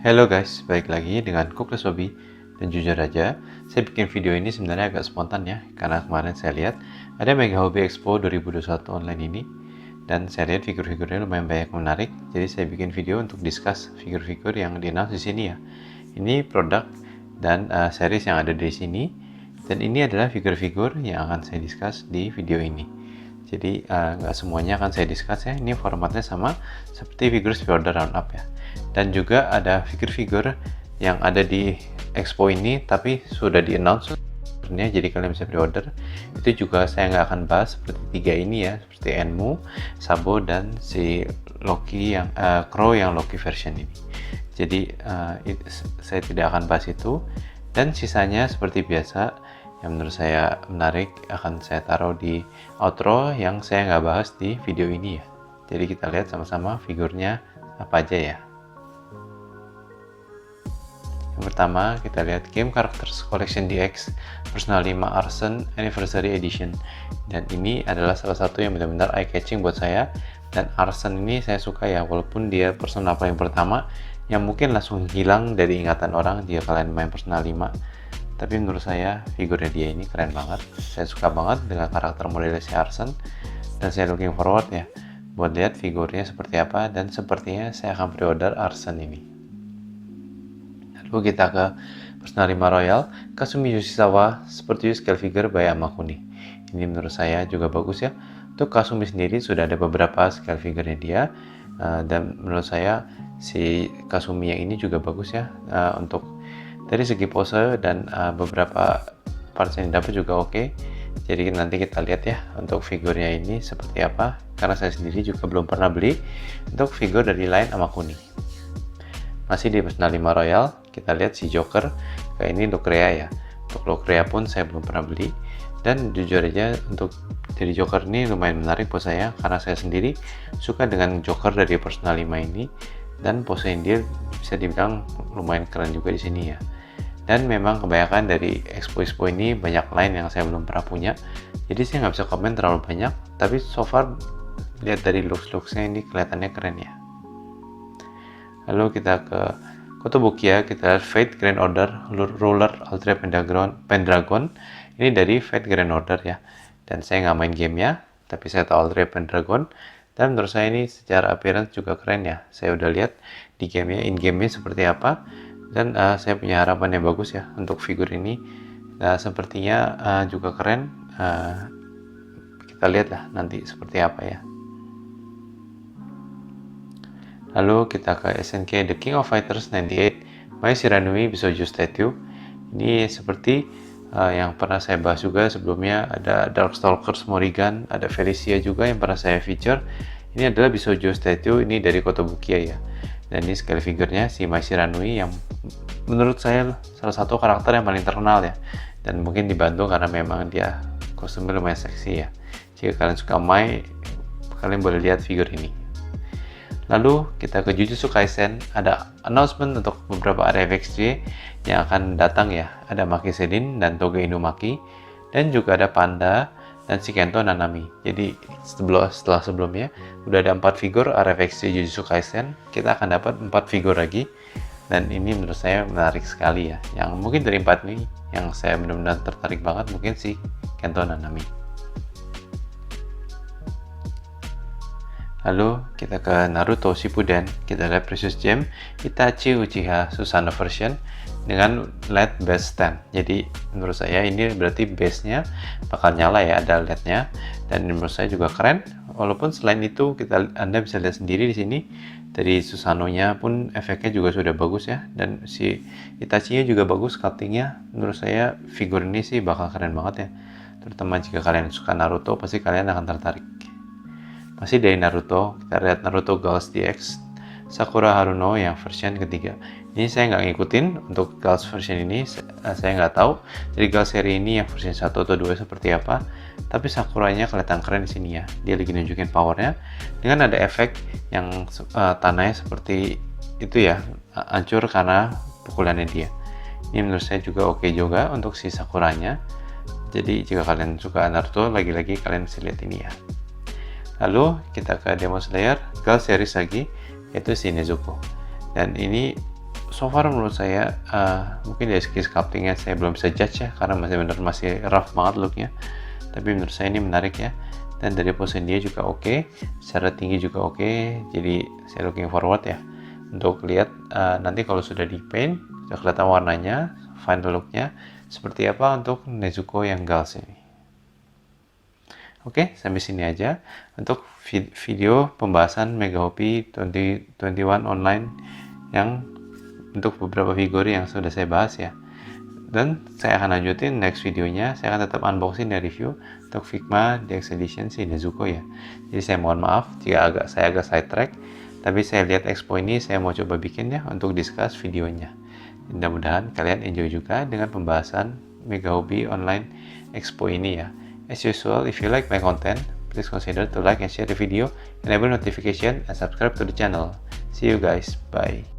Halo guys, balik lagi dengan Kukles Hobby. Dan jujur aja, saya bikin video ini sebenarnya agak spontan ya, karena kemarin saya lihat ada Mega Hobby Expo 2021 online ini, dan saya lihat figur-figurnya lumayan banyak menarik, jadi saya bikin video untuk discuss figur-figur yang di-announce di sini ya. Ini produk dan series yang ada di sini, dan ini adalah figur-figur yang akan saya discuss di video ini. Jadi nggak semuanya akan saya discuss ya, ini formatnya sama seperti figur pre-order roundup ya. Dan juga ada figur-figur yang ada di expo ini tapi sudah di-announce sebenarnya, jadi kalian bisa pre-order. Itu juga saya nggak akan bahas seperti tiga ini ya, seperti Enmu, Sabo, dan si Loki yang Crow yang Loki version ini. Jadi saya tidak akan bahas itu, dan sisanya seperti biasa yang menurut saya menarik akan saya taruh di outro yang saya nggak bahas di video ini ya. Jadi kita lihat sama-sama figurnya apa aja ya. Yang pertama kita lihat Game Characters Collection DX Personal 5 Arson Anniversary Edition, dan ini adalah salah satu yang benar-benar eye catching buat saya. Dan Arson ini saya suka ya, walaupun dia personal paling pertama yang mungkin langsung hilang dari ingatan orang jika kalian main Personal 5, tapi menurut saya figurnya dia ini keren banget. Saya suka banget dengan karakter modelnya si Arson, dan saya looking forward ya buat lihat figurnya seperti apa, dan sepertinya saya akan pre-order Arson ini. Lalu kita ke Personal 5 Royal Kasumi Yoshizawa seperti scale figure by Amakuni. Ini menurut saya juga bagus ya. Untuk Kasumi sendiri sudah ada beberapa scale figure-nya dia, dan menurut saya si Kasumi yang ini juga bagus ya. Untuk dari segi pose dan beberapa parts yang dapat juga oke. Jadi nanti kita lihat ya untuk figurnya ini seperti apa, karena saya sendiri juga belum pernah beli untuk figur dari line Amakuni. Masih di Personal 5 Royal, kita lihat si Joker, kayak ini Lokrea ya. Untuk Lokrea pun saya belum pernah beli, dan jujur aja untuk jadi Joker ini lumayan menarik buat saya, karena saya sendiri suka dengan Joker dari Personal 5 ini, dan pose dia bisa dibilang lumayan keren juga di sini ya. Dan memang kebanyakan dari expo ini banyak line yang saya belum pernah punya, jadi saya nggak bisa komen terlalu banyak, tapi so far lihat dari looks-looksnya ini kelihatannya keren ya. Lalu kita ke Kotobukiya, kita lihat Fate Grand Order Ruler Ultra Pendragon. Ini dari Fate Grand Order ya, dan saya nggak main gamenya, tapi saya tahu Ultra Pendragon, dan menurut saya ini secara appearance juga keren ya. Saya udah lihat di gamenya, in gamenya seperti apa, dan saya punya harapan yang bagus ya untuk figur ini. Sepertinya juga keren. Kita lihat lah nanti seperti apa ya. Lalu kita ke SNK The King of Fighters 98 Mai Shiranui Bisoujo Statue. Ini seperti yang pernah saya bahas juga sebelumnya, ada Darkstalkers Morrigan, ada Felicia juga yang pernah saya feature. Ini adalah Bisoujo Statue, ini dari Kotobukiya ya. Dan ini scale figurnya si Mai Shiranui yang menurut saya salah satu karakter yang paling terkenal ya. Dan mungkin dibantu karena memang dia kostumnya lumayan seksi ya. Jika kalian suka Mai, kalian boleh lihat figur ini. Lalu kita ke Jujutsu Kaisen, ada announcement untuk beberapa area FXJ yang akan datang ya. Ada Maki Sedin dan Toge Inumaki, dan juga ada Panda dan si Kento Nanami. Jadi setelah sebelumnya udah ada 4 figur area FXJ Jujutsu Kaisen, kita akan dapat 4 figur lagi, dan ini menurut saya menarik sekali ya. Yang mungkin dari 4 ini yang saya benar-benar tertarik banget mungkin si Kento Nanami. Lalu kita ke Naruto Shippuden, kita lihat Precious Gem Itachi Uchiha Susanoo version dengan LED base stand. Jadi menurut saya ini berarti base-nya bakal nyala ya, ada LED-nya, dan menurut saya juga keren. Walaupun selain itu Anda bisa lihat sendiri di sini dari Susanoo-nya pun efeknya juga sudah bagus ya, dan si Itachi-nya juga bagus sculpting-nya. Menurut saya figur ini sih bakal keren banget ya. Terutama jika kalian suka Naruto, pasti kalian akan tertarik. Masih dari Naruto, kita lihat Naruto Girls DX Sakura Haruno yang version ketiga. Ini saya nggak ngikutin untuk Girls version ini, saya nggak tahu dari Girls seri ini yang version 1 atau 2 seperti apa, tapi Sakuranya kelihatan keren di sini ya. Dia lagi nunjukin powernya dengan ada efek yang tanahnya seperti itu ya, hancur karena pukulannya dia. Ini menurut saya juga oke juga untuk si Sakuranya. Jadi jika kalian suka Naruto, lagi-lagi kalian bisa lihat ini ya. Lalu kita ke Demon Slayer Girl series lagi, yaitu si Nezuko. Dan ini so far menurut saya mungkin dari segi sculptingnya saya belum bisa judge ya, karena masih rough banget looknya, tapi menurut saya ini menarik ya. Dan dari pose dia juga oke, secara tinggi juga oke, jadi saya looking forward ya untuk lihat nanti kalau sudah di paint, sudah kelihatan warnanya, final looknya seperti apa untuk Nezuko yang Girls ini. Oke, sampai sini aja untuk video pembahasan Mega Hopi 2021 online yang untuk beberapa figur yang sudah saya bahas ya. Dan saya akan lanjutin next videonya, saya akan tetap unboxing dan review untuk Figma DX Edition si Nezuko ya. Jadi saya mohon maaf jika saya agak sidetrack, tapi saya lihat expo ini saya mau coba bikin ya untuk discuss videonya. Mudah-mudahan kalian enjoy juga dengan pembahasan Mega Hobi Online Expo ini ya. As usual, if you like my content, please consider to like and share the video, enable notification, and subscribe to the channel. See you guys, bye.